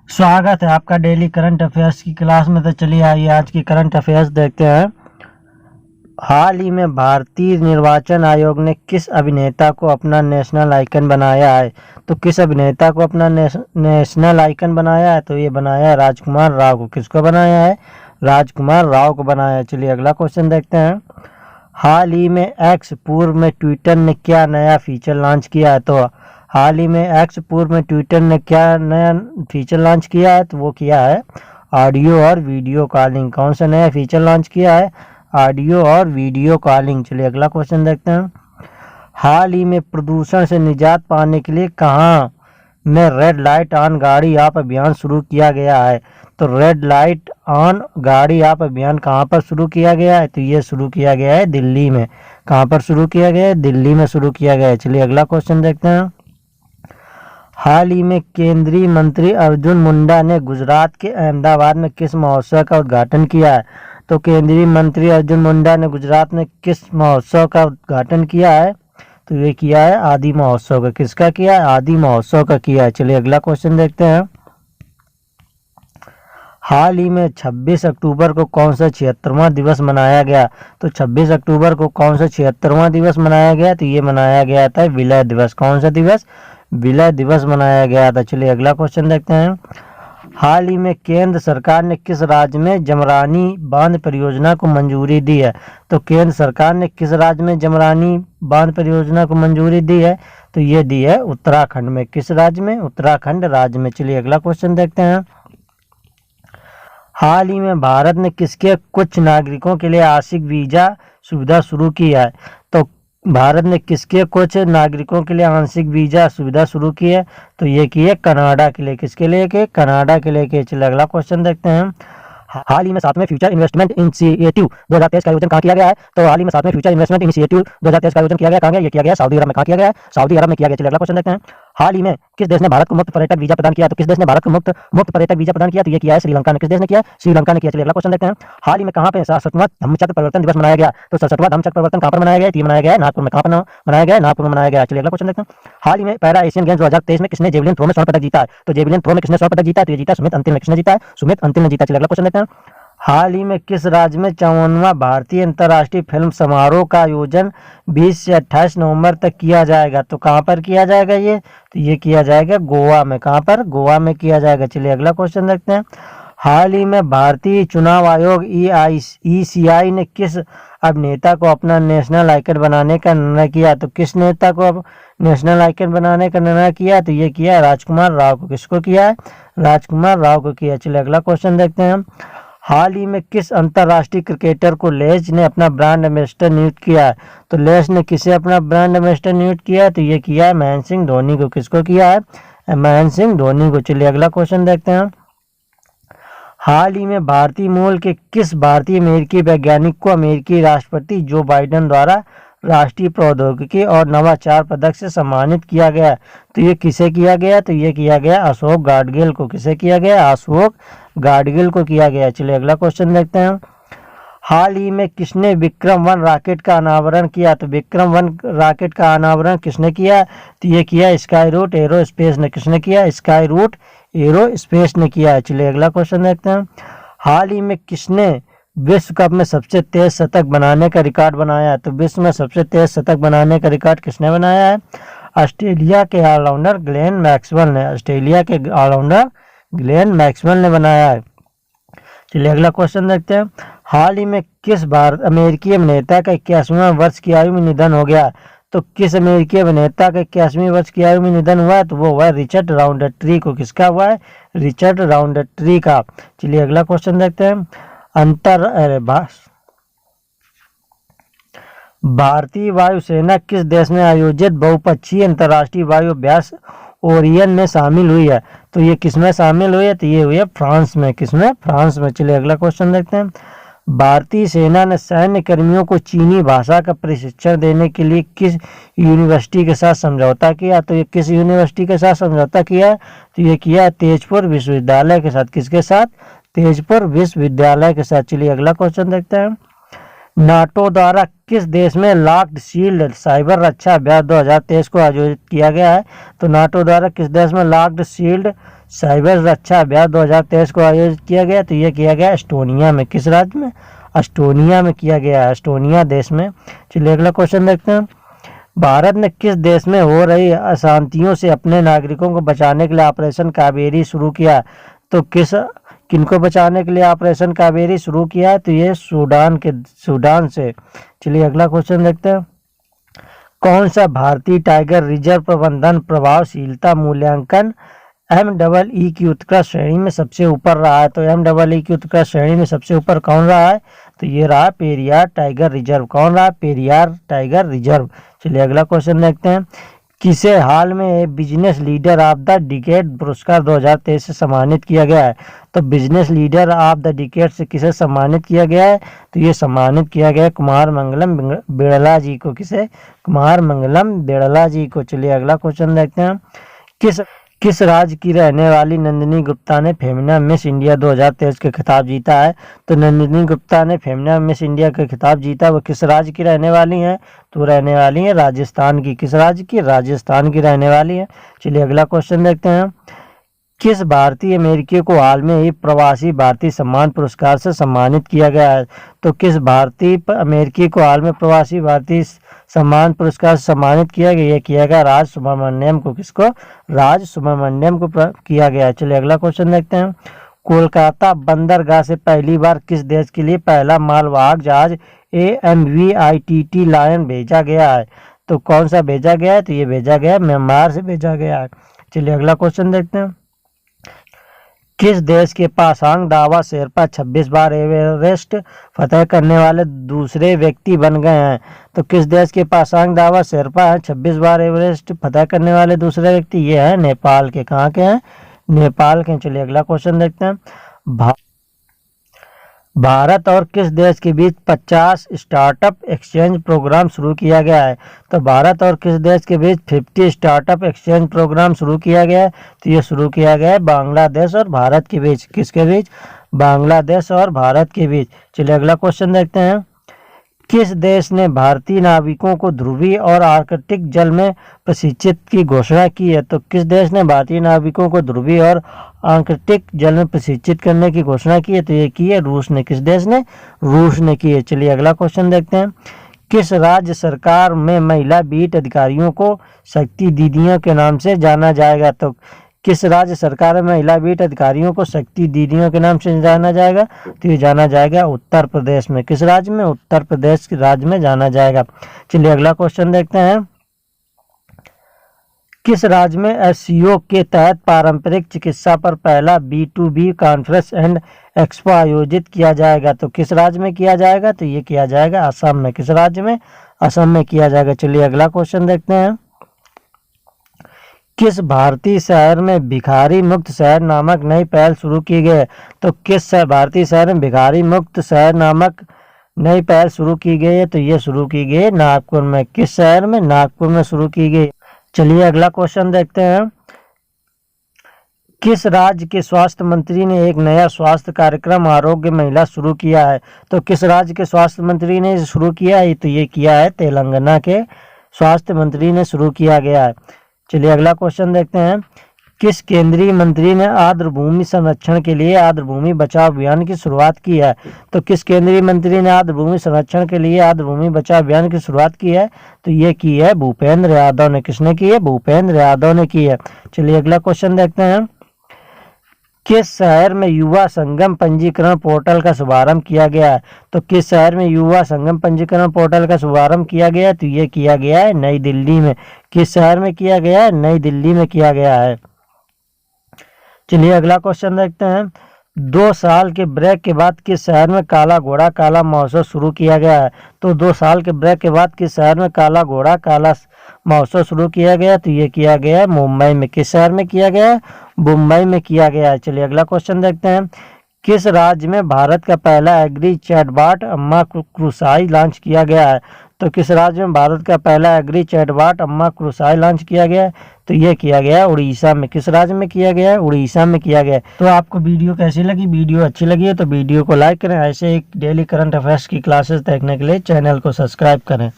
स्वागत है आपका डेली करंट अफेयर्स की क्लास में। तो चलिए आइए आज की करंट अफेयर्स देखते हैं। हाल ही में भारतीय निर्वाचन आयोग ने किस अभिनेता को अपना नेशनल आइकन बनाया है? तो किस अभिनेता को अपना नेशनल आइकन बनाया है? तो ये बनाया है राजकुमार राव को। किसको बनाया है? राजकुमार राव को बनाया है। चलिए अगला क्वेश्चन देखते हैं। हाल ही में एक्स पूर्व में ट्विटर ने क्या नया फीचर लॉन्च किया है? तो हाल ही में एक्स पूर्व में ट्विटर ने क्या नया फीचर लॉन्च किया है? तो वो किया है ऑडियो और वीडियो कॉलिंग। कौन सा नया फीचर लॉन्च किया है? ऑडियो और वीडियो कॉलिंग। चलिए अगला क्वेश्चन देखते हैं। हाल ही में प्रदूषण से निजात पाने के लिए कहाँ में रेड लाइट ऑन गाड़ी आप अभियान शुरू किया गया है? तो रेड लाइट ऑन गाड़ी आप अभियान कहाँ पर शुरू किया गया है? तो ये शुरू किया गया है दिल्ली में। कहाँ पर शुरू किया गया है? दिल्ली में शुरू किया गया है। चलिए अगला क्वेश्चन देखते हैं। हाल ही में केंद्रीय मंत्री अर्जुन मुंडा ने गुजरात के अहमदाबाद में किस महोत्सव का उद्घाटन किया है? तो केंद्रीय मंत्री अर्जुन मुंडा ने गुजरात में किस महोत्सव का उद्घाटन किया है? तो ये किया है आदि महोत्सव का। किसका किया है? आदि महोत्सव का किया है। चलिए अगला क्वेश्चन देखते हैं। हाल ही में 26 अक्टूबर को कौन सा 76वां दिवस मनाया गया? तो 26 अक्टूबर को कौन सा 76वां दिवस मनाया गया? तो ये मनाया गया था विलय दिवस। कौन सा दिवस? विलय दिवस मनाया गया था। चलिए अगला क्वेश्चन देखते हैं। हाल ही में केंद्र सरकार ने किस राज्य में जमरानी बांध परियोजना को मंजूरी दी है? तो केंद्र सरकार ने किस राज्य में जमरानी बांध परियोजना को मंजूरी दी है? तो ये दी है उत्तराखंड में। किस राज्य में? उत्तराखंड राज्य में। चलिए अगला क्वेश्चन देखते हैं। हाल ही में भारत ने किसके कुछ नागरिकों के लिए आंशिक वीजा सुविधा शुरू की है? तो भारत ने किसके कुछ नागरिकों के लिए आंशिक वीजा सुविधा शुरू की है? तो ये की है कनाडा के लिए। किसके लिए? के कनाडा के लिए। चलिए अगला क्वेश्चन देखते हैं। हाल ही में 7वें फ्यूचर इन्वेस्टमेंट इनिशिएटिव 2023 का आयोजन कहाँ किया गया है? तो हाल ही में 7वें फ्यूचर इन्वेस्टमेंट इनिशिएटिव 2023 का आयोजन किया गया। कहाँ गया? ये किया गया सऊदी अरब में। कहाँ किया गया है? सऊदी अरब में किया गया। चलिए अगला क्वेश्चन देखते हैं। हाल ही में किस देश ने भारत को मुफ्त पर्यटक वीजा प्रदान किया? तो किस देश ने भारत को मुफ्त पर्यटक वीजा प्रदान किया? तो ये किया है श्रीलंका ने। किस देश ने किया? श्रीलंका ने किया। चलिए अगला क्वेश्चन देखते हैं। हाल ही में कहाँ पे 67वां धम्मचक्र परिवर्तन दिवस मनाया गया? तो 67वां धम्मचक्र परिवर्तन कहाँ पर मनाया गया? ये मनाया गया है नागपुर में। कहाँ पर मनाया गया है? नागपुर में मनाया गया। चलिए अगला क्वेश्चन देखते हैं। हाल ही में पैरा एशियन गेम्स 2023 में किसने जेवलिन थ्रो में स्वर्ण पदक जीता है? तो जेवलिन थ्रो में किसने स्वर्ण पदक जीता है? तो ये जीता सुमित अंतिल ने। किसने जीता है? सुमित अंतिल ने जीता। चलिए अगला क्वेश्चन देखते हैं। हाल ही में किस राज्य में 54वां भारतीय अंतर्राष्ट्रीय फिल्म समारोह का आयोजन 20 से 28 नवंबर तक किया जाएगा? तो कहाँ पर किया जाएगा ये? तो ये किया जाएगा गोवा में। कहाँ पर? गोवा में किया जाएगा। चलिए अगला क्वेश्चन देखते हैं। हाल ही में भारतीय चुनाव आयोग ECI ने किस अभिनेता को अपना नेशनल आइकन बनाने का निर्णय किया? तो किस नेता को अब नेशनल आइकन बनाने का निर्णय किया? तो ये किया है राजकुमार राव को। किसको किया है? राजकुमार राव को किया। चलिए अगला क्वेश्चन देखते हैं। हाल ही में किस अंतर्राष्ट्रीय क्रिकेटर को लेज ने अपना ब्रांड एम्बेसडर नियुक्त किया है? तो लेज ने किसे अपना ब्रांड एम्बेसडर नियुक्त किया है? तो ये किया है महेंद्र सिंह धोनी को। किसको किया है? महेंद्र सिंह धोनी को। चलिए अगला क्वेश्चन देखते हैं। हाल ही में भारतीय मूल के किस भारतीय अमेरिकी वैज्ञानिक को अमेरिकी राष्ट्रपति जो बाइडेन द्वारा राष्ट्रीय प्रौद्योगिकी और नवाचार पदक से सम्मानित किया गया? तो ये किसे किया गया? तो ये किया गया अशोक गाडगिल को। किसे किया गया? अशोक गाडगिल को किया गया। चलिए अगला क्वेश्चन देखते हैं। हाल ही में किसने विक्रम-1 रॉकेट का अनावरण किया? तो विक्रम-1 रॉकेट का अनावरण किसने किया? तो ये किया स्काईरूट एरोस्पेस ने। किसने किया? स्काईरूट एरोस्पेस ने किया। चलिए अगला क्वेश्चन देखते हैं। हाल ही में किसने विश्व कप में सबसे तेज शतक बनाने का रिकॉर्ड बनाया? तो विश्व में सबसे तेज शतक बनाने का रिकॉर्ड किसने बनाया है? ऑस्ट्रेलिया के ऑलराउंडर ग्लेन मैक्सवेल ने। ऑस्ट्रेलिया के ऑलराउंडर ग्लेन मैक्सवेल ने बनाया है। चलिए अगला क्वेश्चन देखते हैं। हाल ही में किस अमेरिकी अभिनेता का 81वां वर्ष की आयु में निधन हो गया? तो किस अमेरिकी अभिनेता का 81वें वर्ष की आयु में निधन हुआ है? तो वो हुआ रिचर्ड राउंडट्री को। किसका हुआ है? रिचर्ड राउंडट्री का। चलिए अगला क्वेश्चन देखते हैं। भारतीय वायुसेना किस देश में आयोजित बहुपक्षीय अंतर्राष्ट्रीय वायु अभ्यास ओरियन में शामिल हुई है? तो ये किसमें शामिल हुई है? तो ये हुई है फ्रांस में। किसमें? फ्रांस में। चलिए अगला क्वेश्चन देखते हैं। भारतीय सेना ने सैन्य कर्मियों को चीनी भाषा का प्रशिक्षण देने के लिए किस यूनिवर्सिटी के साथ समझौता किया? तो ये किस यूनिवर्सिटी के साथ समझौता किया? तो ये किया तेजपुर विश्वविद्यालय के साथ। किसके साथ? तेजपुर विश्वविद्यालय के साथ। चलिए अगला क्वेश्चन देखते हैं। नाटो द्वारा किस देश में लॉक्ड शील्ड साइबर रक्षा अभ्यास 2023 को आयोजित किया गया है? तो नाटो द्वारा किस देश में लॉक्ड शील्ड साइबर रक्षा अभ्यास 2023 को आयोजित किया गया, तो ये किया गया एस्टोनिया में। किस राज्य में? एस्टोनिया में किया गया है, एस्टोनिया देश में। चलिए अगला क्वेश्चन देखते हैं। भारत ने किस देश में हो रही अशांतियों से अपने नागरिकों को बचाने के लिए ऑपरेशन कावेरी शुरू किया? तो किनको बचाने के लिए ऑपरेशन कावेरी शुरू किया है? तो ये सूडान से। चलिए अगला क्वेश्चन देखते हैं। कौन सा भारतीय टाइगर रिजर्व प्रबंधन प्रभावशीलता मूल्यांकन MEE की उत्कृष्ट श्रेणी में सबसे ऊपर रहा है? तो MEE की उत्कृष्ट श्रेणी में सबसे ऊपर कौन रहा है? तो ये रहा पेरियार टाइगर रिजर्व। कौन रहा? Periyar tiger reserve. चलिए अगला क्वेश्चन देखते हैं। किसे हाल में business leader of the decade पुरस्कार 2023 से सम्मानित किया गया है? तो business leader of the decade से किसे सम्मानित किया गया है? तो ये सम्मानित किया गया कुमार मंगलम बिड़ला जी को। किसे? कुमार मंगलम बिड़ला जी को। चलिए अगला क्वेश्चन देखते हैं। किस राज्य की रहने वाली नंदिनी गुप्ता ने फेमिना मिस इंडिया 2023 का खिताब जीता है? तो नंदिनी गुप्ता ने फेमिना मिस इंडिया का खिताब जीता, वो किस राज्य की रहने वाली हैं? तो रहने वाली है राजस्थान की। किस राज्य की? राजस्थान की रहने वाली है। चलिए अगला क्वेश्चन देखते हैं। किस भारतीय अमेरिकी को हाल में ही प्रवासी भारतीय सम्मान पुरस्कार से सम्मानित किया गया है? तो किस भारतीय अमेरिकी को हाल में प्रवासी भारतीय सम्मान पुरस्कार से सम्मानित किया गया? ये किया गया राज सुब्रमण्यम को। किसको? राज सुब्रमण्यम को किया गया। चलिए अगला क्वेश्चन देखते हैं। कोलकाता बंदरगाह से पहली बार किस देश के लिए पहला मालवाहक जहाज AMVITT लायन भेजा गया है? तो कौन सा भेजा गया है? तो ये भेजा गया म्यांमार से भेजा गया है। चलिए अगला क्वेश्चन देखते हैं। किस देश के पासांग दावा शेरपा 26 बार एवरेस्ट फतह करने वाले दूसरे व्यक्ति बन गए हैं? तो किस देश के पासांग दावा शेरपा है 26 बार एवरेस्ट फतह करने वाले दूसरे व्यक्ति? ये है नेपाल के। कहाँ के हैं? नेपाल के। चलिए अगला क्वेश्चन देखते हैं। भारत और किस देश के बीच 50 स्टार्टअप एक्सचेंज प्रोग्राम शुरू किया गया है? तो भारत और किस देश के बीच 50 स्टार्टअप एक्सचेंज प्रोग्राम शुरू किया गया है? तो ये शुरू किया गया है बांग्लादेश और भारत के बीच। किसके बीच? बांग्लादेश और भारत के बीच। चलिए अगला क्वेश्चन देखते हैं। किस देश ने भारतीय नाविकों को ध्रुवीय और आर्कटिक जल में प्रशिक्षित की घोषणा की है? तो किस देश ने भारतीय नाविकों को ध्रुवीय और आर्कटिक जल में प्रशिक्षित करने की घोषणा की है? तो ये की है रूस ने। किस देश ने? रूस ने की है। चलिए अगला क्वेश्चन देखते हैं। किस राज्य सरकार में महिला बीट अधिकारियों को शक्ति दीदियों के नाम से जाना जाएगा? तो किस राज्य सरकार में महिला बीट अधिकारियों को शक्ति दीदियों के नाम से जाना जाएगा? तो ये जाना जाएगा उत्तर प्रदेश में। किस राज्य में? उत्तर प्रदेश के राज्य में जाना जाएगा। चलिए अगला क्वेश्चन देखते हैं। किस राज्य में SCO के तहत पारंपरिक चिकित्सा पर पहला B2B कॉन्फ्रेंस एंड एक्सपो आयोजित किया जाएगा? तो किस राज्य में किया जाएगा? तो ये किया जाएगा असम में। किस राज्य में? असम में किया जाएगा। चलिए अगला क्वेश्चन देखते हैं। किस भारतीय शहर में भिखारी मुक्त शहर नामक नई पहल शुरू की गई? तो किस भारतीय शहर में भिखारी मुक्त शहर नामक नई पहल शुरू की गई है? तो ये शुरू की गई नागपुर में। किस शहर में? नागपुर में शुरू की गई। चलिए अगला क्वेश्चन देखते हैं। किस राज्य के स्वास्थ्य मंत्री ने एक नया स्वास्थ्य कार्यक्रम आरोग्य महिला शुरू किया है? तो किस राज्य के स्वास्थ्य मंत्री ने शुरू किया है? तो ये किया है तेलंगाना के स्वास्थ्य मंत्री ने शुरू किया गया है। चलिए अगला क्वेश्चन देखते हैं। किस केंद्रीय मंत्री ने आर्द्रभूमि संरक्षण के लिए आर्द्रभूमि बचाओ अभियान की शुरुआत की है? तो किस केंद्रीय मंत्री ने आर्द्रभूमि संरक्षण के लिए आर्द्रभूमि बचाओ अभियान की शुरुआत की है? तो ये की है भूपेंद्र यादव ने। किसने की है? भूपेंद्र यादव ने की है। चलिए अगला क्वेश्चन देखते हैं। किस शहर में युवा संगम पंजीकरण पोर्टल का शुभारंभ किया गया है? तो किस शहर में युवा संगम पंजीकरण पोर्टल का शुभारंभ किया गया है? तो ये किया गया है नई दिल्ली में। किस शहर में किया गया है? नई दिल्ली में किया गया है। चलिए अगला क्वेश्चन देखते हैं। 2 साल के ब्रेक के बाद किस शहर में काला घोड़ा काला महोत्सव शुरू किया गया है? तो 2 साल के ब्रेक के बाद किस शहर में काला घोड़ा काला महोत्सव शुरू किया गया? तो ये किया गया है मुंबई में। किस शहर में किया गया है? मुंबई में किया गया है। चलिए अगला क्वेश्चन देखते हैं। किस राज्य में भारत का पहला एग्री चैटबॉट अम्मा क्रुसाई लॉन्च किया गया है? तो किस राज्य में भारत का पहला एग्री चैटबॉट अम्मा क्रुसाई लॉन्च किया गया है? तो ये किया गया है उड़ीसा में। किस राज्य में किया गया है? उड़ीसा में किया गया है। तो आपको वीडियो कैसी लगी? वीडियो अच्छी लगी है तो वीडियो को लाइक करें। ऐसे एक डेली करंट अफेयर्स की क्लासेस देखने के लिए चैनल को सब्सक्राइब करें।